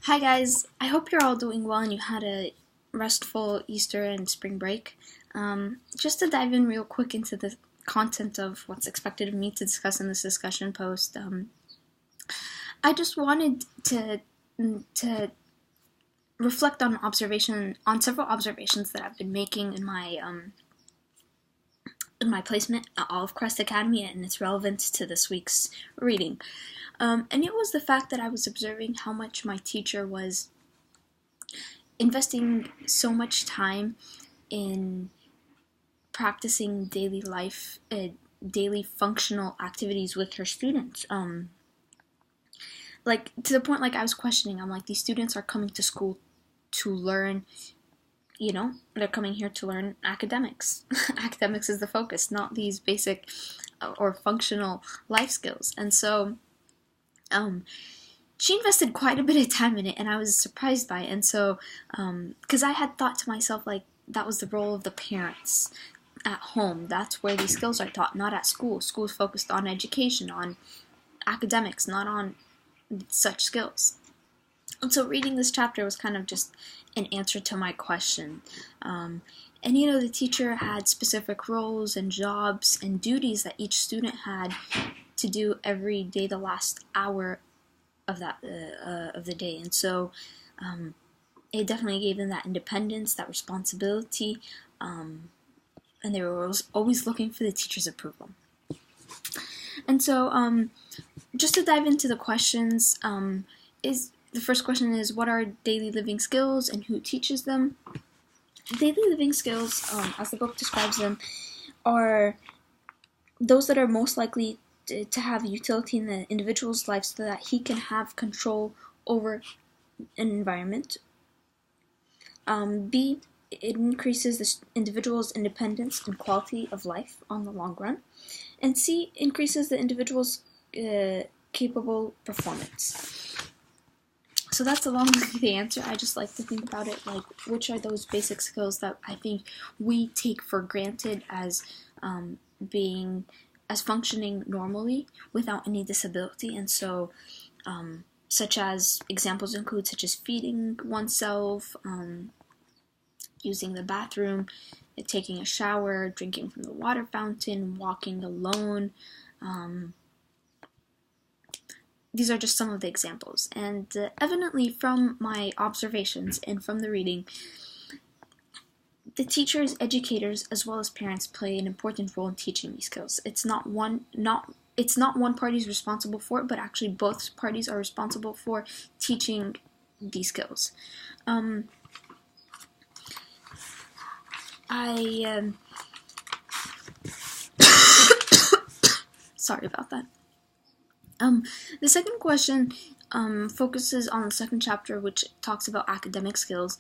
Hi guys, I hope you're all doing well and you had a restful Easter and spring break. Just to dive in real quick into the content of what's expected of me to discuss in this discussion post, I just wanted to reflect on several observations that I've been making in my placement at Olive Crest Academy and its relevance to this week's reading. And it was the fact that I was observing how much my teacher was investing so much time in practicing daily functional activities with her students. Like to the point, like I was questioning. I'm like, these students are coming to school to learn. They're coming here to learn academics. Academics is the focus, not these basic or functional life skills. And so, she invested quite a bit of time in it, and I was surprised by it. And so, because I had thought to myself, like, that was the role of the parents at home. That's where these skills are taught, not at school. School's focused on education, on academics, not on such skills. And so reading this chapter was kind of just an answer to my question. And the teacher had specific roles and jobs and duties that each student had to do every day, the last hour of the day. And so it definitely gave them that independence, that responsibility, and they were always looking for the teacher's approval. And so just to dive into the questions, the first question is, what are daily living skills and who teaches them? Daily living skills, as the book describes them, are those that are most likely to have utility in the individual's life so that he can have control over an environment. B, it increases the individual's independence and quality of life on the long run. And C, increases the individual's capable performance. So that's a long the answer. I just like to think about it like, which are those basic skills that I think we take for granted as functioning normally without any disability. And so such as examples include such as feeding oneself, using the bathroom, taking a shower, drinking from the water fountain, walking alone. These are just some of the examples. And evidently from my observations and from the reading, the teachers, educators, as well as parents play an important role in teaching these skills. It's not one party's responsible for it, but actually both parties are responsible for teaching these skills. Sorry about that. The second question focuses on the second chapter, which talks about academic skills,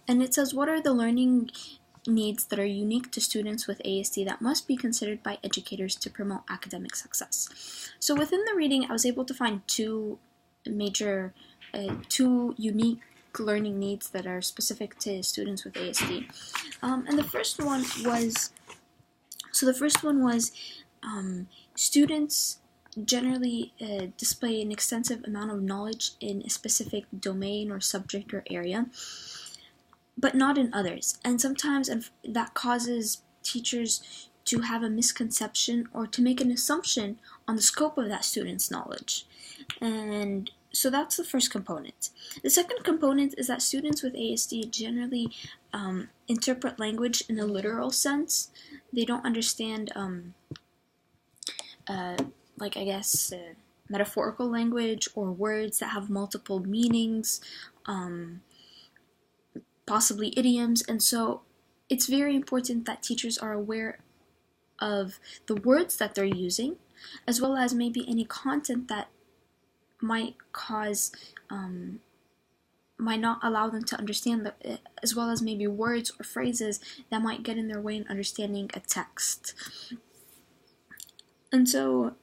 and it says, what are the learning needs that are unique to students with ASD that must be considered by educators to promote academic success? So within the reading, I was able to find two unique learning needs that are specific to students with ASD. And the first one was students generally display an extensive amount of knowledge in a specific domain or subject or area, but not in others. And sometimes that causes teachers to have a misconception or to make an assumption on the scope of that student's knowledge. And so that's the first component. The second component is that students with ASD generally interpret language in a literal sense. They don't understand metaphorical language or words that have multiple meanings, possibly idioms, and so it's very important that teachers are aware of the words that they're using, as well as maybe any content that might not allow them to understand, as well as maybe words or phrases that might get in their way in understanding a text. And so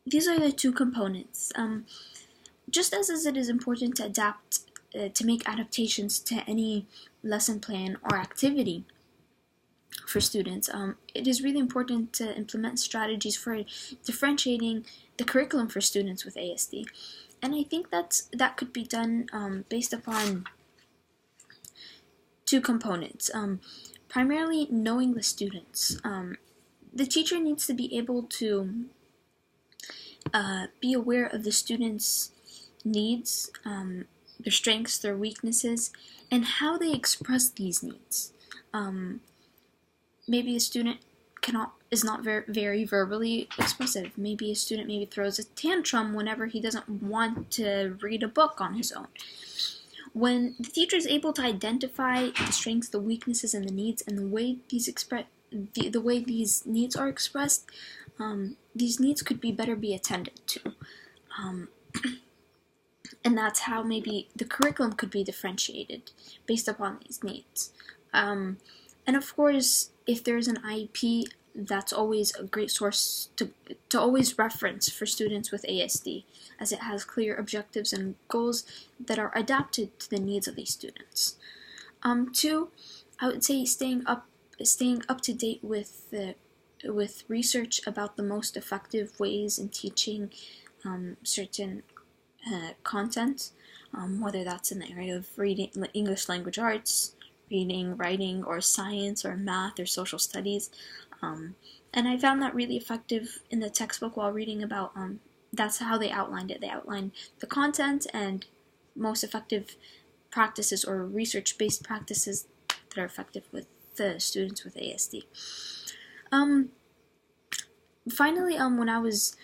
these are the two components. Just as it is important to adapt, to make adaptations to any lesson plan or activity for students, it is really important to implement strategies for differentiating the curriculum for students with ASD. And I think that could be done based upon two components. Primarily, knowing the students. The teacher needs to be able to be aware of the students' needs, their strengths, their weaknesses, and how they express these needs. Maybe a student is not very verbally expressive. Maybe a student throws a tantrum whenever he doesn't want to read a book on his own. When the teacher is able to identify the strengths, the weaknesses, and the needs, and the way these needs are expressed, these needs could be better be attended to. And that's how maybe the curriculum could be differentiated based upon these needs. And of course, if there's an IEP, that's always a great source to always reference for students with ASD, as it has clear objectives and goals that are adapted to the needs of these students. Two, I would say staying up to date with research about the most effective ways in teaching certain content, whether that's in the area of reading, English language arts, reading, writing, or science, or math, or social studies. And I found that really effective in the textbook while reading about, that's how they outlined it. They outlined the content and most effective practices or research-based practices that are effective with the students with ASD. Finally, when I was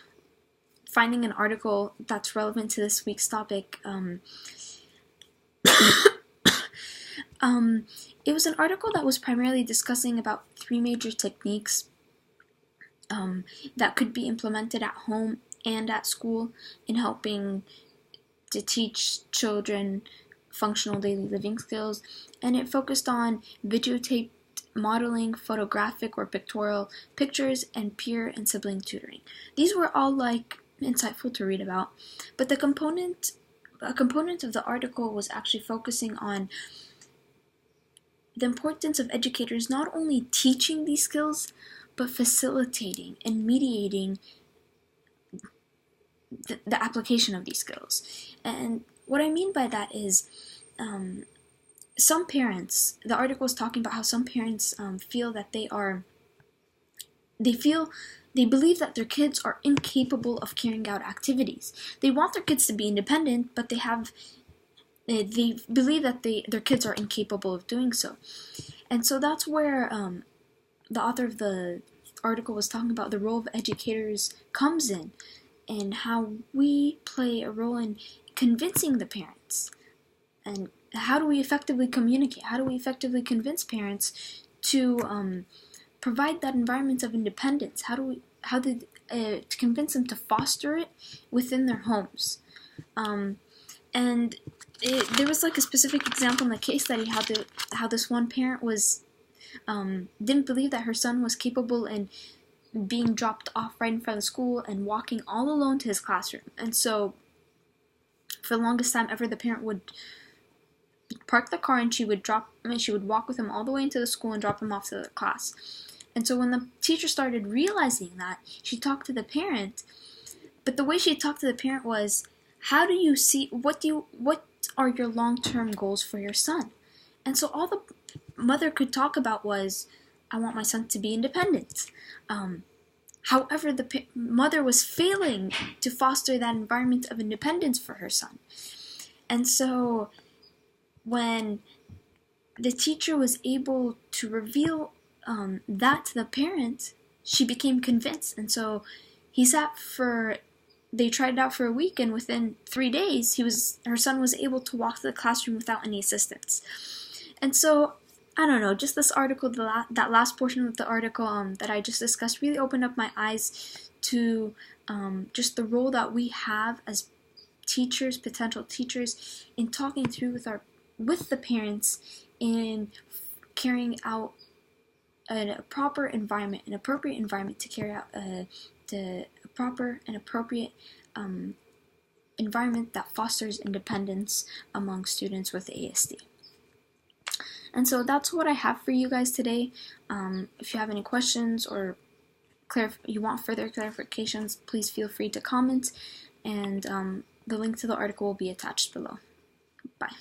finding an article that's relevant to this week's topic, it was an article that was primarily discussing about 3 major techniques that could be implemented at home and at school in helping to teach children functional daily living skills, and it focused on videotaped modeling, photographic or pictorial pictures, and peer and sibling tutoring. These were all insightful to read about, but a component of the article was actually focusing on the importance of educators not only teaching these skills, but facilitating and mediating the application of these skills. And what I mean by that is some parents, the article was talking about how some parents feel that they believe that their kids are incapable of carrying out activities. They want their kids to be independent, but they believe that their kids are incapable of doing so. And so that's where the author of the article was talking about the role of educators comes in, and how we play a role in convincing the parents. And how do we effectively communicate? How do we effectively convince parents to provide that environment of independence? To convince them to foster it within their homes? And there was a specific example in the case study how this one parent was didn't believe that her son was capable in being dropped off right in front of the school and walking all alone to his classroom. And so for the longest time ever, the parent would park the car and she would walk with him all the way into the school and drop him off to the class. And so when the teacher started realizing that, she talked to the parent, but the way she talked to the parent was, how do you see, what are your long-term goals for your son? And so all the mother could talk about was, I want my son to be independent. However, the mother was failing to foster that environment of independence for her son. And so when the teacher was able to reveal that to the parent, she became convinced. And so they tried it out for a week, and within 3 days, her son was able to walk to the classroom without any assistance. And so, I don't know, just this article, that last portion of the article that I just discussed really opened up my eyes to just the role that we have as teachers, potential teachers, in talking through with the parents in carrying out an appropriate environment to carry out the proper and appropriate environment that fosters independence among students with ASD. And so that's what I have for you guys today. If you have any questions or you want further clarifications, please feel free to comment. And The link to the article will be attached below. Bye.